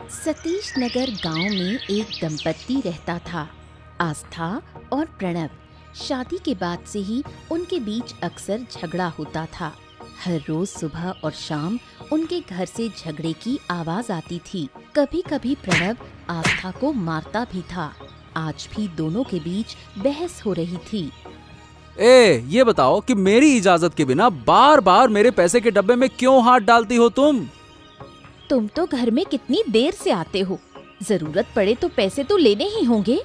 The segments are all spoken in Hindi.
सतीश नगर गांव में एक दंपत्ति रहता था, आस्था और प्रणव। शादी के बाद से ही उनके बीच अक्सर झगड़ा होता था। हर रोज सुबह और शाम उनके घर से झगड़े की आवाज आती थी। कभी कभी प्रणव आस्था को मारता भी था। आज भी दोनों के बीच बहस हो रही थी। ये बताओ कि मेरी इजाजत के बिना बार बार मेरे पैसे के डब्बे में क्यों हाथ डालती हो तुम तो घर में कितनी देर से आते हो, जरूरत पड़े तो पैसे तो लेने ही होंगे।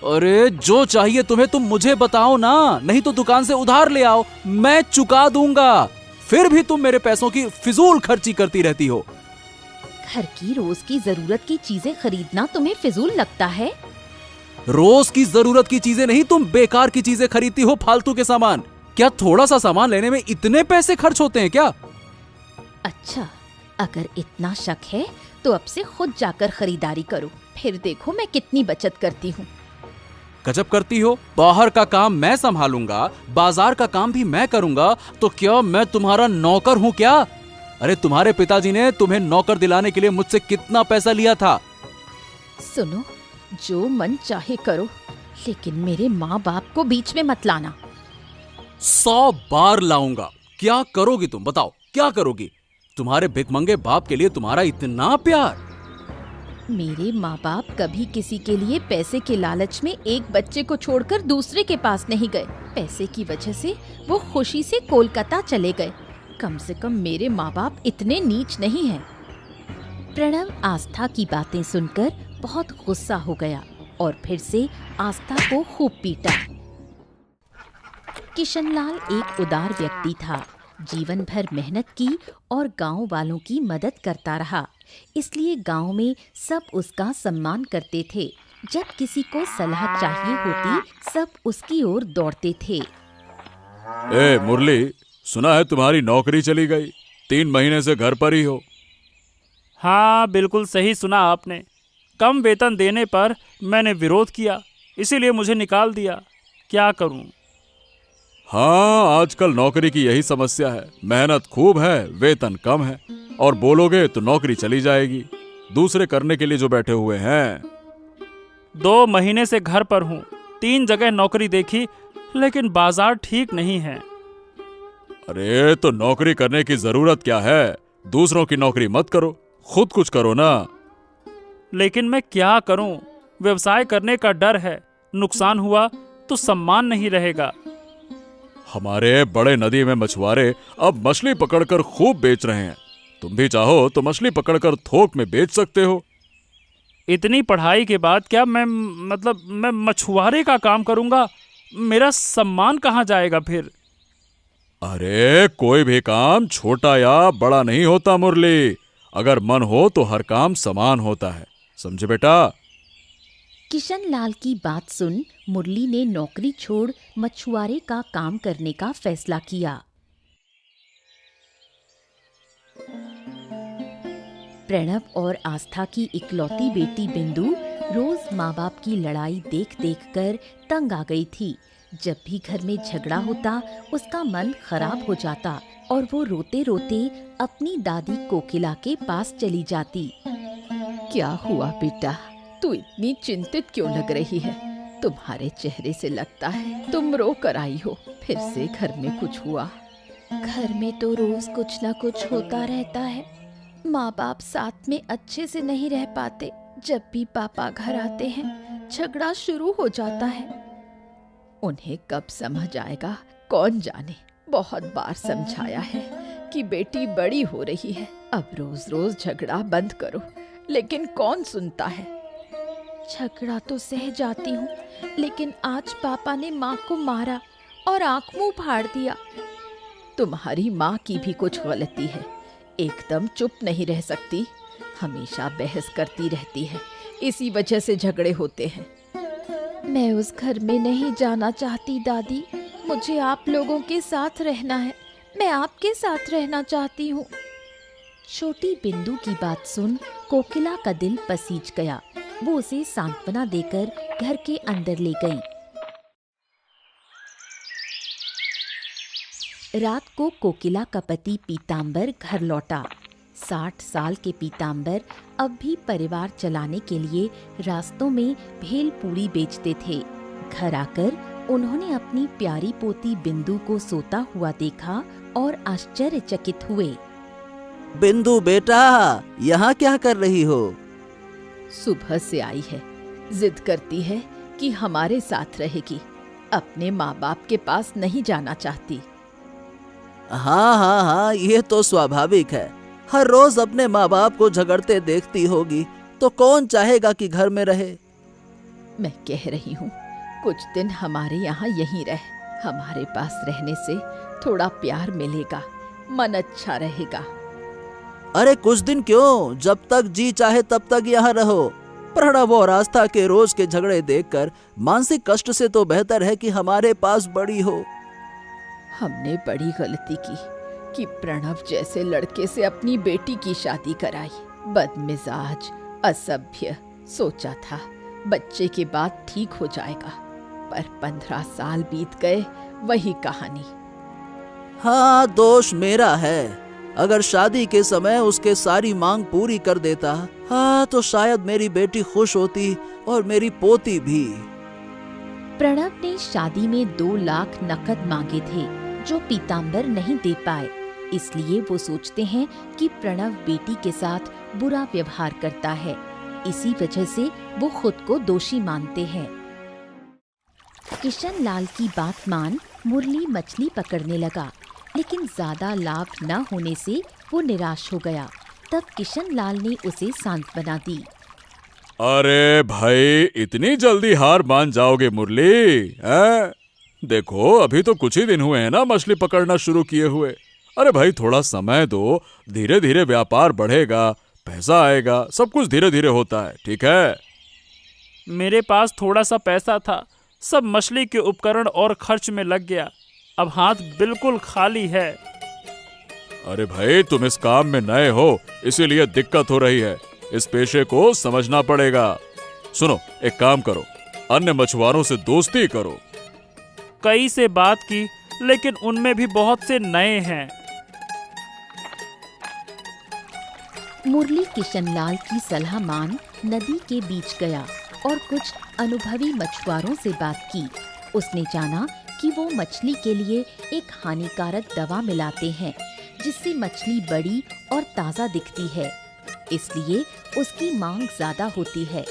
अरे जो चाहिए तुम्हें तुम मुझे बताओ ना, नहीं तो दुकान से उधार ले आओ, मैं चुका दूंगा। फिर भी तुम मेरे पैसों की फिजूल खर्ची करती रहती हो। घर की रोज की जरूरत की चीजें खरीदना तुम्हें फिजूल लगता है? रोज की जरूरत की चीजें नहीं, तुम बेकार की चीजें खरीदती हो, फालतू के सामान। क्या थोड़ा सा सामान लेने में इतने पैसे खर्च होते हैं क्या? अच्छा, अगर इतना शक है तो अब से खुद जाकर खरीदारी करो, फिर देखो मैं कितनी बचत करती हूँ। गजब करती हो। बाहर का काम मैं संभालूंगा, बाजार का काम भी मैं करूंगा, तो क्या मैं तुम्हारा नौकर हूँ क्या? अरे तुम्हारे पिताजी ने तुम्हें नौकर दिलाने के लिए मुझसे कितना पैसा लिया था? सुनो, जो मन चाहे करो, लेकिन मेरे माँ बाप को बीच में मत लाना। 100 बार लाऊंगा। क्या करोगी तुम, बताओ क्या करोगी? तुम्हारे भिखमंगे बाप के लिए तुम्हारा इतना प्यार? मेरे माँ बाप कभी किसी के लिए पैसे के लालच में एक बच्चे को छोड़कर दूसरे के पास नहीं गए। पैसे की वजह से वो खुशी से कोलकाता चले गए। कम से कम मेरे माँ बाप इतने नीच नहीं हैं। प्रणव आस्था की बातें सुनकर बहुत गुस्सा हो गया और फिर से आस्था को खूब पीटा। किशनलाल एक उदार व्यक्ति था। जीवन भर मेहनत की और गांव वालों की मदद करता रहा, इसलिए गांव में सब उसका सम्मान करते थे। जब किसी को सलाह चाहिए होती, सब उसकी ओर दौड़ते थे। मुरली, सुना है तुम्हारी नौकरी चली गई, 3 महीने से घर पर ही हो। हाँ, बिल्कुल सही सुना आपने। कम वेतन देने पर मैंने विरोध किया, इसीलिए मुझे निकाल दिया। क्या करूं? हाँ, आजकल नौकरी की यही समस्या है। मेहनत खूब है, वेतन कम है, और बोलोगे तो नौकरी चली जाएगी। दूसरे करने के लिए जो बैठे हुए हैं। 2 महीने से घर पर हूँ, 3 जगह नौकरी देखी, लेकिन बाजार ठीक नहीं है। अरे तो नौकरी करने की जरूरत क्या है? दूसरों की नौकरी मत करो, खुद कुछ करो ना। लेकिन मैं क्या करूं? व्यवसाय करने का डर है, नुकसान हुआ तो सम्मान नहीं रहेगा। हमारे बड़े नदी में मछुआरे अब मछली पकड़कर खूब बेच रहे हैं। तुम भी चाहो तो मछली पकड़कर थोक में बेच सकते हो। इतनी पढ़ाई के बाद क्या मैं मछुआरे का काम करूंगा? मेरा सम्मान कहाँ जाएगा फिर? अरे कोई भी काम छोटा या बड़ा नहीं होता मुरली। अगर मन हो तो हर काम समान होता है, समझे बेटा? किशनलाल की बात सुन मुरली ने नौकरी छोड़ मछुआरे का काम करने का फैसला किया। प्रणव और आस्था की इकलौती बेटी बिंदु रोज माँ बाप की लड़ाई देख देख कर तंग आ गई थी। जब भी घर में झगड़ा होता, उसका मन खराब हो जाता और वो रोते रोते अपनी दादी कोकिला के पास चली जाती। क्या हुआ बेटा, तू इतनी चिंतित क्यों लग रही है? तुम्हारे चेहरे से लगता है तुम रो कर आई हो। फिर से घर में कुछ हुआ? घर में तो रोज कुछ न कुछ होता रहता है। माँ बाप साथ में अच्छे से नहीं रह पाते। जब भी पापा घर आते हैं, झगड़ा शुरू हो जाता है। उन्हें कब समझ आएगा कौन जाने। बहुत बार समझाया है कि बेटी बड़ी हो रही है, अब रोज रोज झगड़ा बंद करो, लेकिन कौन सुनता है। झगड़ा तो सह जाती हूँ, लेकिन आज पापा ने माँ को मारा और आंख मुंह फाड़ दिया। तुम्हारी माँ की भी कुछ गलती है, एकदम चुप नहीं रह सकती, हमेशा बहस करती रहती है, इसी वजह से झगड़े होते हैं। मैं उस घर में नहीं जाना चाहती दादी, मुझे आप लोगों के साथ रहना है। मैं आपके साथ रहना चाहती हूँ। छोटी बिंदु की बात सुन कोकिला का दिल पसीज गया। वो उसे सांत्वना देकर घर के अंदर ले गई। रात को कोकिला का पति पीतांबर घर लौटा। 60 साल के पीताम्बर अब भी परिवार चलाने के लिए रास्तों में भेल पूरी बेचते थे। घर आकर उन्होंने अपनी प्यारी पोती बिंदु को सोता हुआ देखा और आश्चर्यचकित हुए। बिंदु बेटा, यहाँ क्या कर रही हो? सुबह से आई है, जिद करती है कि हमारे साथ रहेगी, अपने माँ बाप के पास नहीं जाना चाहती। हाँ हाँ हाँ, ये तो स्वाभाविक है। हर रोज अपने माँ बाप को झगड़ते देखती होगी, तो कौन चाहेगा कि घर में रहे। मैं कह रही हूँ कुछ दिन हमारे यहाँ यहीं रह, हमारे पास रहने से थोड़ा प्यार मिलेगा, मन अच्छा रहेगा। अरे कुछ दिन क्यों, जब तक जी चाहे तब तक यहाँ रहो। प्रणव और आस्था के रोज के झगड़े देखकर मानसिक कष्ट से तो बेहतर है कि हमारे पास बड़ी हो। हमने बड़ी गलती की कि प्रणव जैसे लड़के से अपनी बेटी की शादी कराई। बदमिजाज, असभ्य, सोचा था बच्चे के बाद ठीक हो जाएगा, पर 15 साल बीत गए, वही कहानी। हाँ, दोष मेरा है। अगर शादी के समय उसके सारी मांग पूरी कर देता, हाँ, तो शायद मेरी बेटी खुश होती और मेरी पोती भी। प्रणव ने शादी में 2 लाख नकद मांगे थे जो पीताम्बर नहीं दे पाए, इसलिए वो सोचते हैं कि प्रणव बेटी के साथ बुरा व्यवहार करता है। इसी वजह से वो खुद को दोषी मानते हैं। किशन लाल की बात मान मुरली मछली पकड़ने लगा, लेकिन ज्यादा लाभ न होने से वो निराश हो गया। तब किशन लाल ने उसे सांत्वना दी। अरे भाई, इतनी जल्दी हार मान जाओगे मुरली? हैं? देखो, अभी तो कुछ ही दिन हुए हैं ना मछली पकड़ना शुरू किए हुए। अरे भाई, थोड़ा समय दो, धीरे धीरे व्यापार बढ़ेगा, पैसा आएगा, सब कुछ धीरे धीरे होता है, ठीक है? मेरे पास थोड़ा सा पैसा था, सब मछली के उपकरण और खर्च में लग गया। अब हाथ बिल्कुल खाली है। अरे भाई, तुम इस काम में नए हो, इसीलिए दिक्कत हो रही है। इस पेशे को समझना पड़ेगा। सुनो, एक काम करो, अन्य मछुआरों से दोस्ती करो। कई से बात की, लेकिन उनमें भी बहुत से नए हैं। मुरली किशनलाल की सलाह मान नदी के बीच गया और कुछ अनुभवी मछुआरों से बात की। उसने जाना कि वो मछली के लिए एक हानिकारक दवा मिलाते हैं, जिससे मछली बड़ी और ताज़ा दिखती है, इसलिए उसकी मांग ज्यादा होती है।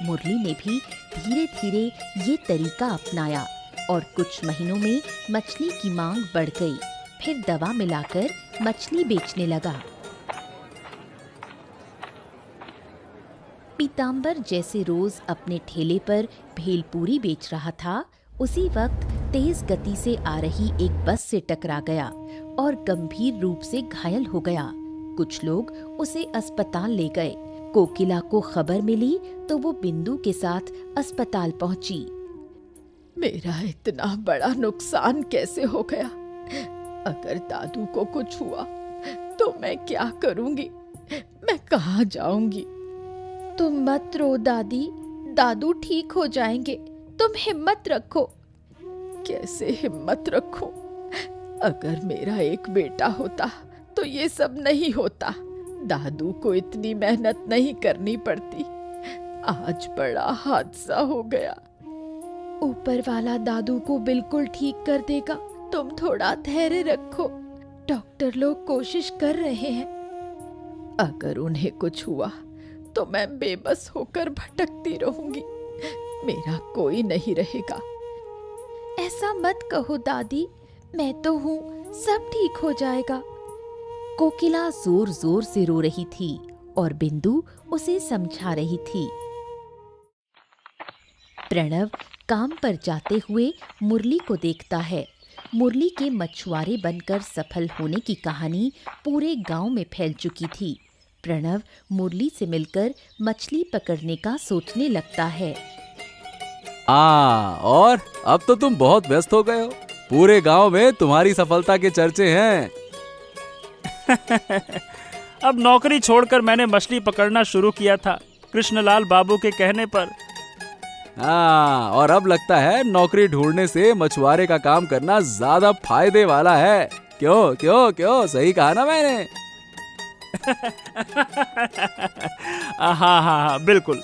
मुरली ने भी धीरे धीरे ये तरीका अपनाया और कुछ महीनों में मछली की मांग बढ़ गई। फिर दवा मिलाकर मछली बेचने लगा। पीताम्बर जैसे रोज अपने ठेले पर भेलपूरी बेच रहा था, उसी वक्त तेज गति से आ रही एक बस से टकरा गया और गंभीर रूप से घायल हो गया। कुछ लोग उसे अस्पताल ले गए। कोकिला को खबर मिली तो वो बिंदु के साथ अस्पताल पहुंची। मेरा इतना बड़ा नुकसान कैसे हो गया? अगर दादू को कुछ हुआ तो मैं क्या करूंगी? मैं कहाँ जाऊंगी? तुम मत रो दादी, दादू ठीक हो जाएंगे, तुम हिम्मत रखो। कैसे हिम्मत रखूं? अगर मेरा एक बेटा होता तो ये सब नहीं होता। दादू को इतनी मेहनत नहीं करनी पड़ती। आज बड़ा हादसा हो गया। ऊपर वाला दादू को बिल्कुल ठीक कर देगा, तुम थोड़ा धैर्य रखो। डॉक्टर लोग कोशिश कर रहे हैं। अगर उन्हें कुछ हुआ तो मैं बेबस होकर भटकती रहूंगी, मेरा कोई नहीं रहेगा। ऐसा मत कहो दादी, मैं तो हूँ, सब ठीक हो जाएगा। कोकिला जोर जोर से रो रही थी और बिंदु उसे समझा रही थी। प्रणव काम पर जाते हुए मुरली को देखता है। मुरली के मछुआरे बनकर सफल होने की कहानी पूरे गांव में फैल चुकी थी। प्रणव मुरली से मिलकर मछली पकड़ने का सोचने लगता है। और अब तो तुम बहुत व्यस्त हो गए हो। पूरे गांव में तुम्हारी सफलता के चर्चे हैं। अब नौकरी छोड़कर मैंने मछली पकड़ना शुरू किया था, कृष्णलाल बाबू के कहने पर। और अब लगता है नौकरी ढूंढने से मछुआरे का काम करना ज्यादा फायदे वाला है। क्यों क्यों क्यों, सही कहा ना मैंने? हाँ हाँ हाँ बिल्कुल।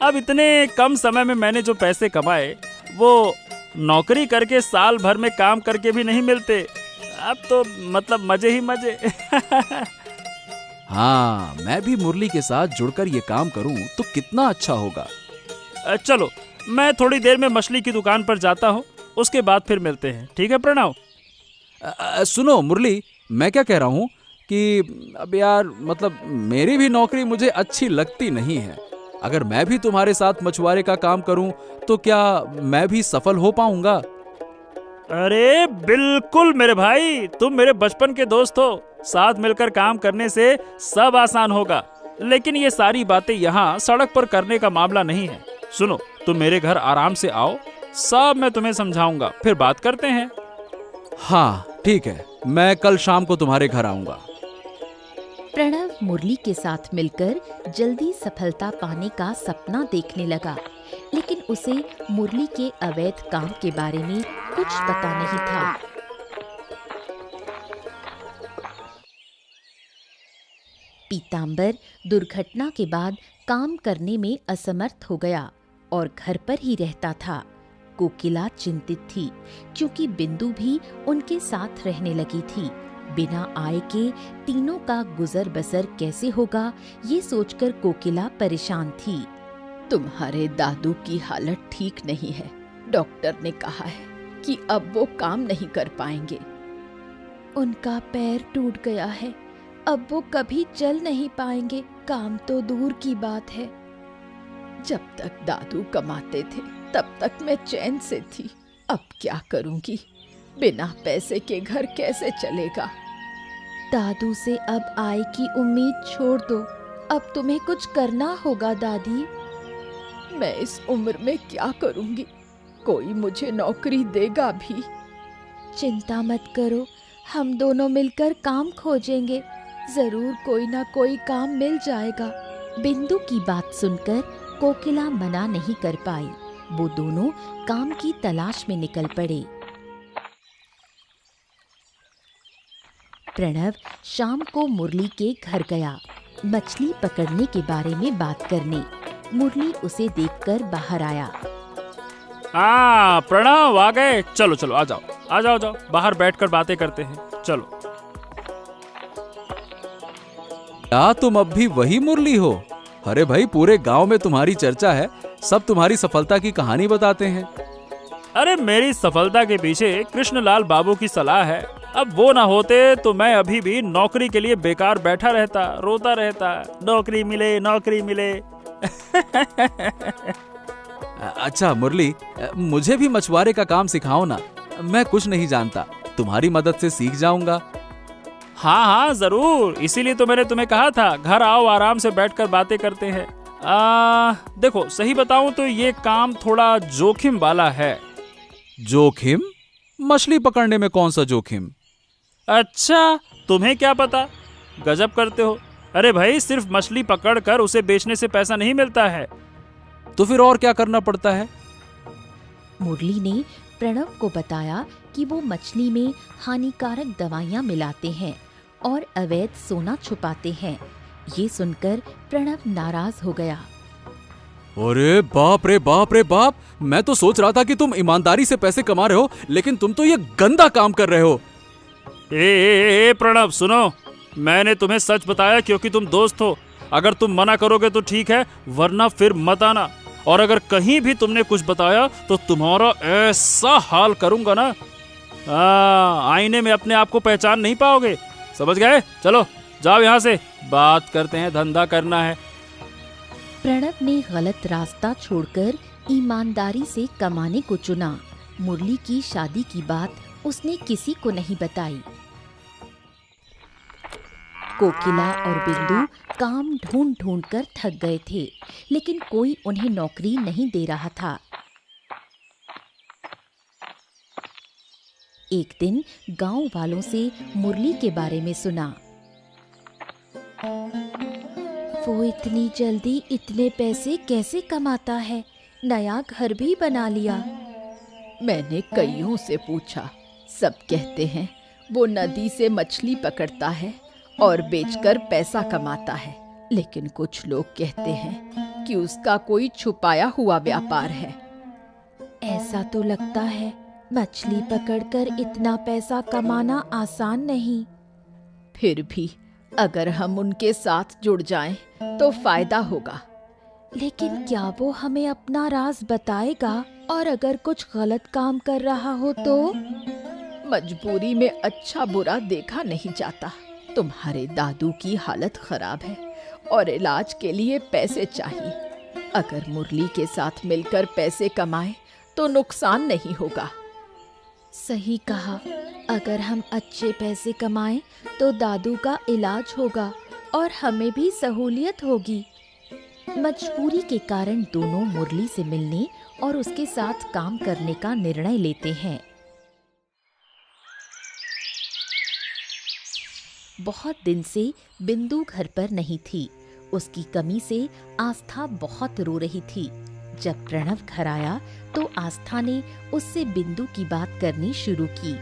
अब इतने कम समय में मैंने जो पैसे कमाए वो नौकरी करके साल भर में काम करके भी नहीं मिलते। अब तो मतलब मजे ही मजे। हाँ, मैं भी मुरली के साथ जुड़कर ये काम करूं तो कितना अच्छा होगा। चलो मैं थोड़ी देर में मछली की दुकान पर जाता हूँ, उसके बाद फिर मिलते हैं। ठीक है प्रणव? सुनो मुरली, मैं क्या कह रहा हूँ कि अब यार मतलब मेरी भी नौकरी मुझे अच्छी लगती नहीं है। अगर मैं भी तुम्हारे साथ मछुआरे का काम करूं तो क्या मैं भी सफल हो पाऊंगा? अरे बिल्कुल मेरे भाई, तुम मेरे बचपन के दोस्त हो। साथ मिलकर काम करने से सब आसान होगा। लेकिन ये सारी बातें यहाँ सड़क पर करने का मामला नहीं है। सुनो, तुम मेरे घर आराम से आओ, सब मैं तुम्हें समझाऊंगा, फिर बात करते हैं। हाँ ठीक है, मैं कल शाम को तुम्हारे घर आऊंगा। प्रणव मुरली के साथ मिलकर जल्दी सफलता पाने का सपना देखने लगा, लेकिन उसे मुरली के अवैध काम के बारे में कुछ पता नहीं था। पीतांबर दुर्घटना के बाद काम करने में असमर्थ हो गया और घर पर ही रहता था। कोकिला चिंतित थी क्योंकि बिंदु भी उनके साथ रहने लगी थी। बिना आय के तीनों का गुजर बसर कैसे होगा, ये सोचकर कोकिला परेशान थी। तुम्हारे दादू की हालत ठीक नहीं है। डॉक्टर ने कहा है कि अब वो काम नहीं कर पाएंगे। उनका पैर टूट गया है, अब वो कभी चल नहीं पाएंगे। काम तो दूर की बात है। जब तक दादू कमाते थे तब तक मैं चैन से थी। अब क्या करूंगी? बिना पैसे के घर कैसे चलेगा? दादू से अब आय की उम्मीद छोड़ दो। अब तुम्हें कुछ करना होगा दादी। मैं इस उम्र में क्या करूंगी? कोई मुझे नौकरी देगा भी? चिंता मत करो, हम दोनों मिलकर काम खोजेंगे। जरूर कोई ना कोई काम मिल जाएगा। बिंदु की बात सुनकर कोकिला मना नहीं कर पाई। वो दोनों काम की तलाश में निकल पड़े। प्रणव शाम को मुरली के घर गया मछली पकड़ने के बारे में बात करने। मुरली उसे देखकर बाहर आया। हाँ प्रणव आ गए। चलो चलो आ जाओ, बाहर बैठकर बातें करते हैं। चलो। क्या तुम अब भी वही मुरली हो? अरे भाई, पूरे गांव में तुम्हारी चर्चा है, सब तुम्हारी सफलता की कहानी बताते हैं। अरे मेरी सफलता के पीछे कृष्णलाल बाबू की सलाह है। अब वो ना होते तो मैं अभी भी नौकरी के लिए बेकार बैठा रहता, रोता रहता, नौकरी मिले नौकरी मिले। अच्छा मुरली, मुझे भी मछुआरे का काम सिखाओ ना। मैं कुछ नहीं जानता, तुम्हारी मदद से सीख जाऊंगा। हाँ हाँ जरूर, इसीलिए तो मैंने तुम्हें कहा था घर आओ, आराम से बैठकर बातें करते हैं। देखो सही बताऊं तो ये काम थोड़ा जोखिम वाला है। जोखिम? मछली पकड़ने में कौन सा जोखिम? अच्छा तुम्हें क्या पता, गजब करते हो। अरे भाई, सिर्फ मछली पकड़कर उसे बेचने से पैसा नहीं मिलता है। तो फिर और क्या करना पड़ता है? मुरली ने प्रणव को बताया कि वो मछली में हानिकारक दवाइयां मिलाते हैं और अवैध सोना छुपाते हैं। ये सुनकर प्रणव नाराज हो गया। अरे बाप रे बाप रे बाप, मैं तो सोच रहा था कि तुम ईमानदारी से पैसे कमा रहे हो, लेकिन तुम तो ये गंदा काम कर रहे हो। ए प्रणव सुनो, मैंने तुम्हें सच बताया क्योंकि तुम दोस्त हो। अगर तुम मना करोगे तो ठीक है, वरना फिर मत आना। और अगर कहीं भी तुमने कुछ बताया तो तुम्हारा ऐसा हाल करूंगा ना, आईने में अपने आप को पहचान नहीं पाओगे। समझ गए? चलो जाओ यहाँ से, बात करते हैं, धंधा करना है। प्रणव ने गलत रास्ता छोड़कर ईमानदारी से कमाने को चुना। मुरली की शादी की बात उसने किसी को नहीं बताई। कोकिला और बिंदु काम ढूंढ ढूंढ कर थक गए थे, लेकिन कोई उन्हें नौकरी नहीं दे रहा था। एक दिन गांव वालों से मुरली के बारे में सुना। वो इतनी जल्दी इतने पैसे कैसे कमाता है? नया घर भी बना लिया। मैंने कईयों से पूछा, सब कहते हैं वो नदी से मछली पकड़ता है और बेचकर पैसा कमाता है, लेकिन कुछ लोग कहते हैं कि उसका कोई छुपाया हुआ व्यापार है। ऐसा तो लगता है मछली पकड़कर इतना पैसा कमाना आसान नहीं। फिर भी अगर हम उनके साथ जुड़ जाएं तो फायदा होगा। लेकिन क्या वो हमें अपना राज बताएगा? और अगर कुछ गलत काम कर रहा हो तो? मजबूरी में अच्छा बुरा देखा नहीं जाता। तुम्हारे दादू की हालत खराब है और इलाज के लिए पैसे चाहिए। अगर मुरली के साथ मिलकर पैसे कमाए तो नुकसान नहीं होगा। सही कहा। अगर हम अच्छे पैसे कमाएं तो दादू का इलाज होगा और हमें भी सहूलियत होगी। मजबूरी के कारण दोनों मुरली से मिलने और उसके साथ काम करने का निर्णय लेते हैं। बहुत दिन से बिंदु घर पर नहीं थी। उसकी कमी से आस्था बहुत रो रही थी। जब प्रणव घर आया तो आस्था ने उससे बिंदु की बात करनी शुरू की।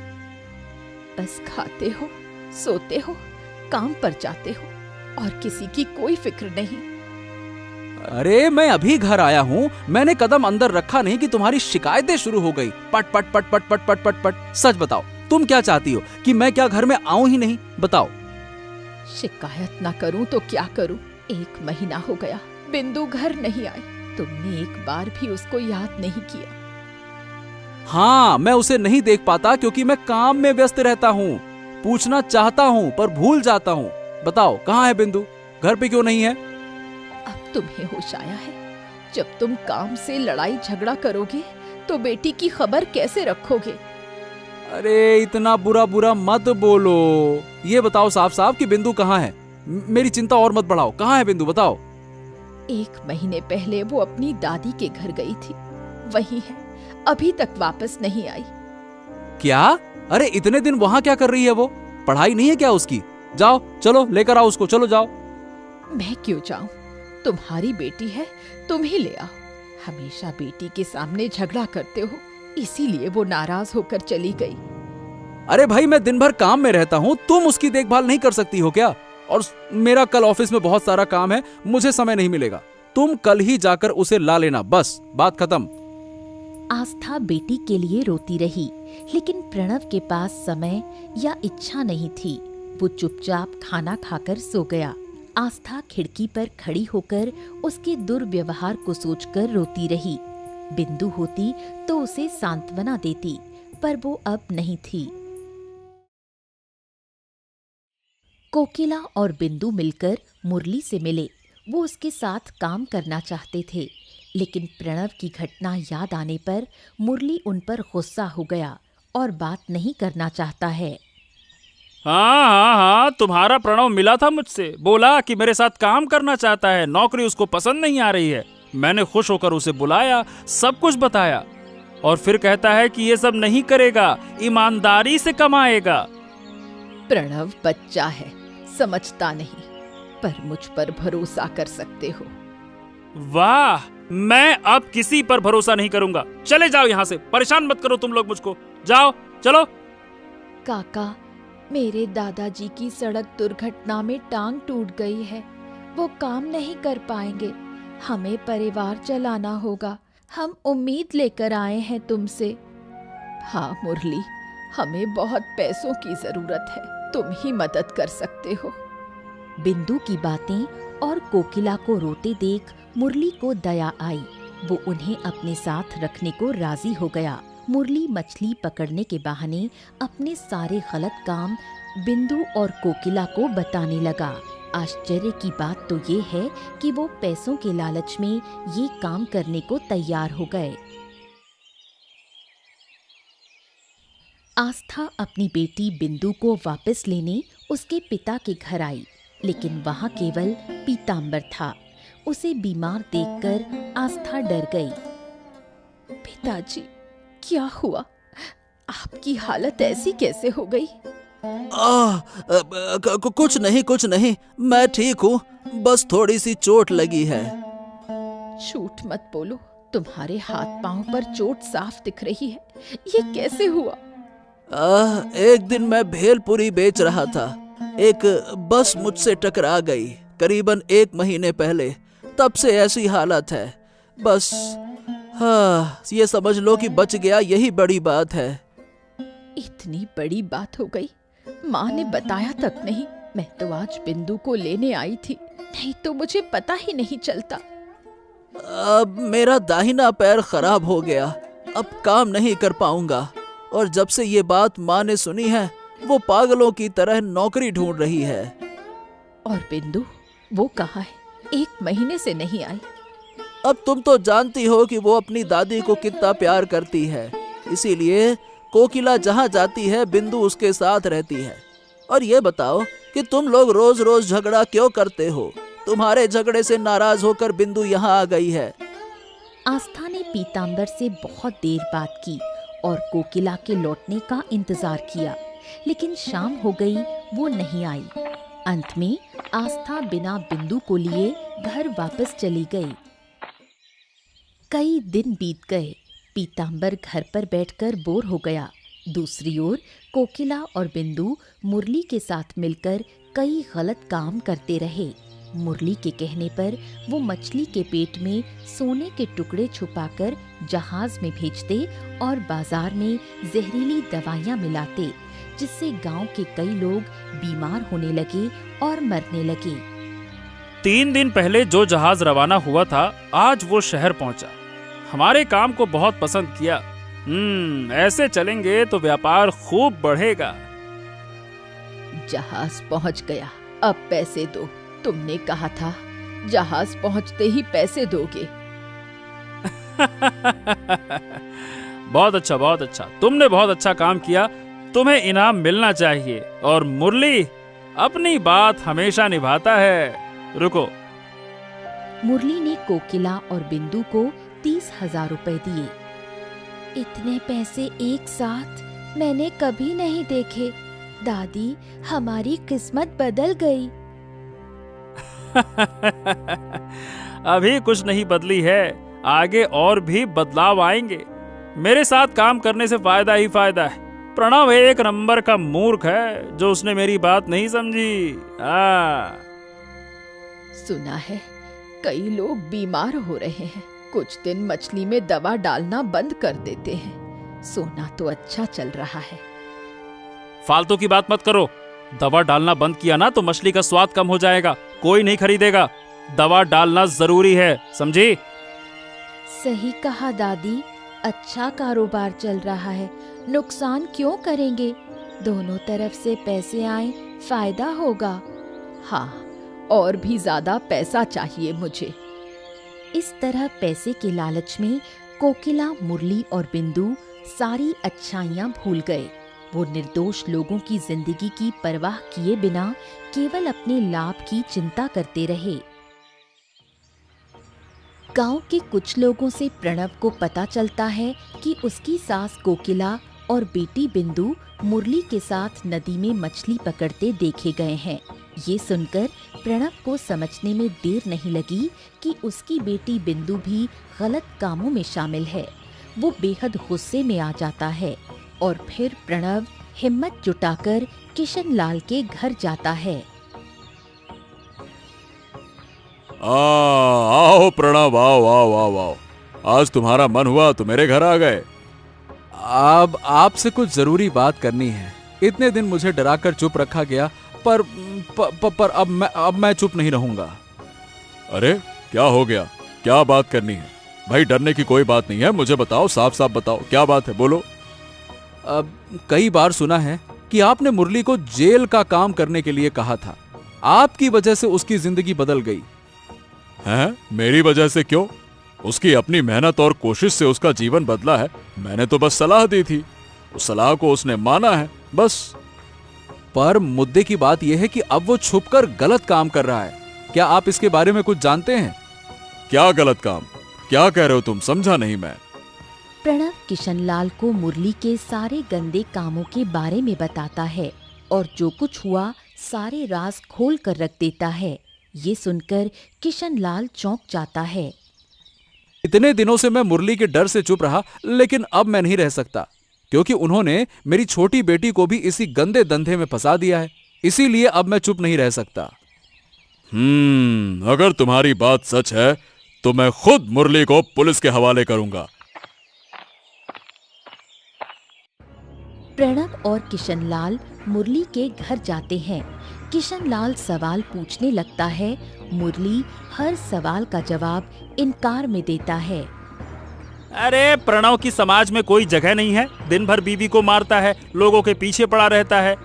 बस खाते हो, सोते हो, काम पर जाते हो और किसी की कोई फिक्र नहीं। अरे मैं अभी घर आया हूँ, मैंने कदम अंदर रखा नहीं कि तुम्हारी शिकायतें शुरू हो गई। पट पट पट पट पट पट पट पट। सच बताओ, तुम क्या चाहती हो कि मैं क्या घर में आऊं ही नहीं? बताओ। शिकायत ना करूं तो क्या करूं? 1 महीना हो गया बिंदु घर नहीं आई। तुमने एक बार भी उसको याद नहीं किया। हाँ, मैं उसे नहीं देख पाता क्योंकि मैं काम में व्यस्त रहता हूँ। पूछना चाहता हूँ पर भूल जाता हूँ। बताओ, कहाँ है बिंदु? घर पे क्यों नहीं है? अब तुम्हें होश आया है। जब तुम काम से लड़ाई झगड़ा करोगे तो बेटी की खबर कैसे रखोगे? अरे इतना बुरा बुरा मत बोलो। ये बताओ साफ साफ कि बिंदु कहाँ है? मेरी चिंता और मत बढ़ाओ। कहाँ है बिंदु? बताओ। 1 महीने पहले वो अपनी दादी के घर गई थी, वही है। अभी तक वापस नहीं आई। क्या? अरे इतने दिन वहाँ क्या कर रही है वो? पढ़ाई नहीं है क्या उसकी? जाओ, चलो लेकर आओ उसको, चलो जाओ। मैं क्यों जाऊं? तुम्हारी बेटी है, तुम ही ले आओ। हमेशा बेटी के सामने झगड़ा करते हो, इसीलिए वो नाराज होकर चली गई। अरे भाई, मैं दिन भर काम में रहता हूँ, तुम उसकी देखभाल नहीं कर सकती हो क्या? और मेरा कल ऑफिस में बहुत सारा काम है, मुझे समय नहीं मिलेगा। तुम कल ही जाकर उसे ला लेना, बस बात खत्म। आस्था बेटी के लिए रोती रही, लेकिन प्रणव के पास समय या इच्छा नहीं थी। वो चुपचाप खाना खाकर सो गया। आस्था खिड़की पर खड़ी होकर उसके दुर्व्यवहार को सोचकर रोती रही। बिंदु होती तो उसे सांत्वना देती, पर वो अब नहीं थी। कोकिला और बिंदु मिलकर मुरली से मिले। वो उसके साथ काम करना चाहते थे, लेकिन प्रणव की घटना याद आने पर मुरली उन पर गुस्सा हो गया और बात नहीं करना चाहता है। हाँ हाँ हाँ, तुम्हारा प्रणव मिला था मुझसे, बोला कि मेरे साथ काम करना चाहता है, नौकरी उसको पसंद नहीं आ रही है। मैंने खुश होकर उसे बुलाया, सब कुछ बताया, और फिर कहता है कि ये सब नहीं करेगा, ईमानदारी से कमाएगा। प्रणव बच्चा है, समझता नहीं, पर मुझ पर भरोसा कर सकते हो। वाह, मैं अब किसी पर भरोसा नहीं करूंगा। चले जाओ यहाँ से, परेशान मत करो तुम लोग मुझको। जाओ, चलो। काका, मेरे दादाजी की सड़क दुर्घटना में टांग टूट गई है। वो काम नहीं कर पाएंगे। हमें परिवार चलाना होगा। हम उम्मीद लेकर आए हैं तुमसे। हाँ मुरली, हमें बहुत पैसों की जरूरत है, तुम ही मदद कर सकते हो। बिंदु की बातें और कोकिला को रोते देख मुरली को दया आई। वो उन्हें अपने साथ रखने को राजी हो गया। मुरली मछली पकड़ने के बहाने अपने सारे गलत काम बिंदु और कोकिला को बताने लगा। आश्चर्य की बात तो ये है कि वो पैसों के लालच में ये काम करने को तैयार हो गए। आस्था अपनी बेटी बिंदु को वापस लेने उसके पिता के घर आई, लेकिन वहाँ केवल पीतांबर था। उसे बीमार देखकर आस्था डर गई। पिताजी, क्या हुआ? आपकी हालत ऐसी कैसे हो गई? कुछ नहीं, मैं ठीक हूँ, बस थोड़ी सी चोट लगी है। झूठ मत बोलो, तुम्हारे हाथ पांव पर चोट साफ दिख रही है। ये कैसे हुआ? एक दिन मैं भेलपुरी बेच रहा था एक बस मुझसे टकरा गई करीबन 1 महीने पहले। तब से ऐसी हालत है। बस हाँ, ये समझ लो कि बच गया, यही बड़ी बात है। इतनी बड़ी बात हो गई, माँ ने बताया तक नहीं। मैं तो आज बिंदु को लेने आई थी, नहीं तो मुझे पता ही नहीं चलता। अब मेरा दाहिना पैर खराब हो गया, अब काम नहीं कर पाऊंगा। और जब से ये बात माँ ने सुनी है, वो पागलों की तरह नौकरी ढूंढ रही है। और बिंदु, वो कहाँ है? 1 महीने से नहीं आई। अब तुम तो जानती हो कि वो अपनी दादी को कितना प्यार करती है, इसीलिए कोकिला जहाँ जाती है बिंदु उसके साथ रहती है। और ये बताओ कि तुम लोग रोज रोज झगड़ा क्यों करते हो? तुम्हारे झगड़े से नाराज होकर बिंदु यहाँ आ गई है। आस्था ने पीतांबर से बहुत देर बात की और कोकिला के लौटने का इंतजार किया, लेकिन शाम हो गई, वो नहीं आई। अंत में आस्था बिना बिंदु को लिए घर वापस चली गई। कई दिन बीत गए। पीतांबर घर पर बैठकर बोर हो गया। दूसरी ओर कोकिला और बिंदु मुरली के साथ मिलकर कई गलत काम करते रहे। मुरली के कहने पर वो मछली के पेट में सोने के टुकड़े छुपाकर जहाज में भेजते और बाजार में जहरीली दवाइयाँ मिलाते, जिससे गांव के कई लोग बीमार होने लगे और मरने लगे। 3 दिन पहले जो जहाज रवाना हुआ था, आज वो शहर पहुंचा। हमारे काम को बहुत पसंद किया। ऐसे चलेंगे तो व्यापार खूब बढ़ेगा। जहाज पहुंच गया, अब पैसे दो। तुमने कहा था जहाज पहुंचते ही पैसे दोगे। बहुत अच्छा, बहुत अच्छा। तुमने बहुत अच्छा काम किया, तुम्हें इनाम मिलना चाहिए। और मुरली अपनी बात हमेशा निभाता है। रुको। मुरली ने कोकिला और बिंदु को 30,000 रुपए दिए। इतने पैसे एक साथ मैंने कभी नहीं देखे। दादी, हमारी किस्मत बदल गई। अभी कुछ नहीं बदली है, आगे और भी बदलाव आएंगे। मेरे साथ काम करने से फायदा ही फायदा है। प्रणव 1 नंबर का मूर्ख है जो उसने मेरी बात नहीं समझी। सुना है कई लोग बीमार हो रहे हैं। कुछ दिन मछली में दवा डालना बंद कर देते हैं। सोना तो अच्छा चल रहा है। फालतू की बात मत करो। दवा डालना बंद किया ना तो मछली का स्वाद कम हो जाएगा, कोई नहीं खरीदेगा। दवा डालना जरूरी है, समझी? सही कहा दादी, अच्छा कारोबार चल रहा है, नुकसान क्यों करेंगे? दोनों तरफ से पैसे आए, फायदा होगा। हाँ, और भी ज्यादा पैसा चाहिए मुझे। इस तरह पैसे के लालच में कोकिला, मुरली और बिंदु सारी अच्छाइयाँ भूल गए। वो निर्दोष लोगों की जिंदगी की परवाह किए बिना केवल अपने लाभ की चिंता करते रहे। गांव के कुछ लोगों से प्रणव को पता चलता है कि उसकी सास कोकिला और बेटी बिंदु मुरली के साथ नदी में मछली पकड़ते देखे गए हैं। ये सुनकर प्रणव को समझने में देर नहीं लगी कि उसकी बेटी बिंदु भी गलत कामों में शामिल है। वो बेहद गुस्से में आ जाता है और फिर प्रणव हिम्मत जुटाकर किशन लाल के घर जाता है। आओ प्रणव, आओ आओ आओ आओ। आज तुम्हारा मन हुआ तो मेरे घर आ गए। अब आपसे कुछ जरूरी बात करनी है। इतने दिन मुझे डराकर चुप रखा गया, पर अब मैं चुप नहीं रहूंगा। अरे क्या हो गया? क्या बात करनी है? भाई डरने की कोई बात नहीं है, मुझे बताओ, साफ साफ बताओ क्या बात है, बोलो। कई बार सुना है कि आपने मुरली को जेल का काम करने के लिए कहा था। आपकी वजह से उसकी जिंदगी बदल गई। हैं? मेरी वजह से क्यों? उसकी अपनी मेहनत और कोशिश से उसका जीवन बदला है। मैंने तो बस सलाह दी थी, उस सलाह को उसने माना है, बस। पर मुद्दे की बात यह है कि अब वो छुपकर गलत काम कर रहा है। क्या आप इसके बारे में कुछ जानते हैं? क्या गलत काम? क्या कह रहे हो तुम? समझा नहीं मैं। प्रणव किशनलाल को मुरली के सारे गंदे कामों के बारे में बताता है और जो कुछ हुआ सारे राज खोल कर रख देता है। ये सुनकर किशनलाल चौंक जाता है। इतने दिनों से मैं मुरली के डर से चुप रहा, लेकिन अब मैं नहीं रह सकता, क्योंकि उन्होंने मेरी छोटी बेटी को भी इसी गंदे धंधे में फंसा दिया है। इसीलिए अब मैं चुप नहीं रह सकता। अगर तुम्हारी बात सच है तो मैं खुद मुरली को पुलिस के हवाले करूंगा। प्रणव और किशनलाल मुरली के घर जाते हैं। किशनलाल सवाल पूछने लगता है। मुरली हर सवाल का जवाब इनकार में देता है। अरे प्रणव की समाज में कोई जगह नहीं है, दिन भर बीवी को मारता है, लोगों के पीछे पड़ा रहता है,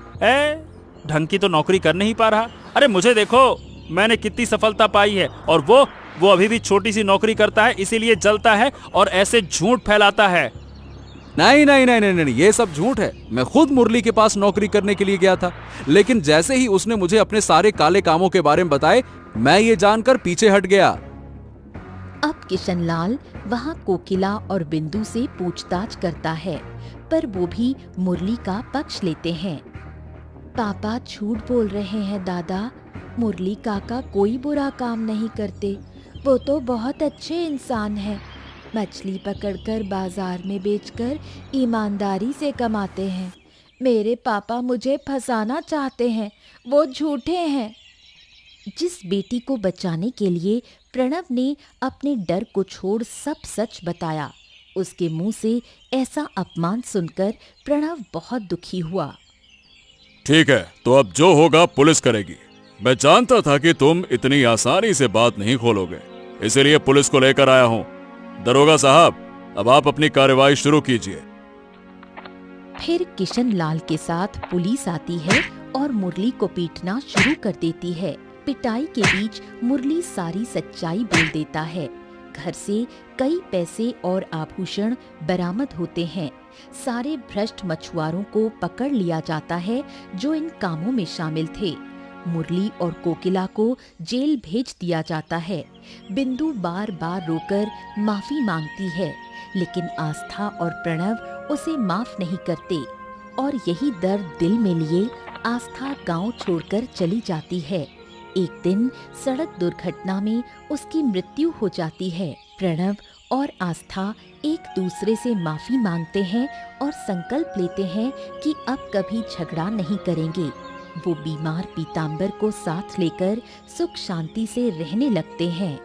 ढंग की तो नौकरी कर नहीं पा रहा। अरे मुझे देखो, मैंने कितनी सफलता पाई है और वो अभी भी छोटी सी नौकरी करता है, इसीलिए जलता है और ऐसे झूठ फैलाता है। नहीं नहीं नहीं नहीं नहीं, ये सब झूठ है। मैं खुद मुरली के पास नौकरी करने के लिए गया था, लेकिन जैसे ही उसने मुझे अपने सारे काले कामों के बारे में बताए, मैं ये जानकर पीछे हट गया। अब किशनलाल वहाँ कोकिला और बिंदु से पूछताछ करता है, पर वो भी मुरली का पक्ष लेते हैं। पापा झूठ बोल रहे हैं दादा, मुरली काका कोई बुरा काम नहीं करते, वो तो बहुत अच्छे इंसान हैं। मछली पकड़कर बाजार में बेचकर ईमानदारी से कमाते हैं। मेरे पापा मुझे फंसाना चाहते हैं, वो झूठे हैं। जिस बेटी को बचाने के लिए प्रणव ने अपने डर को छोड़ सब सच बताया, उसके मुंह से ऐसा अपमान सुनकर प्रणव बहुत दुखी हुआ। ठीक है, तो अब जो होगा पुलिस करेगी। मैं जानता था कि तुम इतनी आसानी से बात नहीं खोलोगे, इसीलिए पुलिस को लेकर आया हूं। दरोगा साहब, अब आप अपनी कार्रवाई शुरू कीजिए। फिर किशनलाल के साथ पुलिस आती है और मुरली को पीटना शुरू कर देती है। पिटाई के बीच मुरली सारी सच्चाई बोल देता है। घर से कई पैसे और आभूषण बरामद होते हैं। सारे भ्रष्ट मछुआरों को पकड़ लिया जाता है जो इन कामों में शामिल थे। मुरली और कोकिला को जेल भेज दिया जाता है। बिंदु बार बार रोकर माफी मांगती है, लेकिन आस्था और प्रणव उसे माफ नहीं करते और यही दर्द दिल में लिए आस्था गांव छोड़कर चली जाती है। एक दिन सड़क दुर्घटना में उसकी मृत्यु हो जाती है। प्रणव और आस्था एक दूसरे से माफी मांगते हैं और संकल्प लेते हैं कि अब कभी झगड़ा नहीं करेंगे। वो बीमार पीतांबर को साथ लेकर सुख शांति से रहने लगते हैं।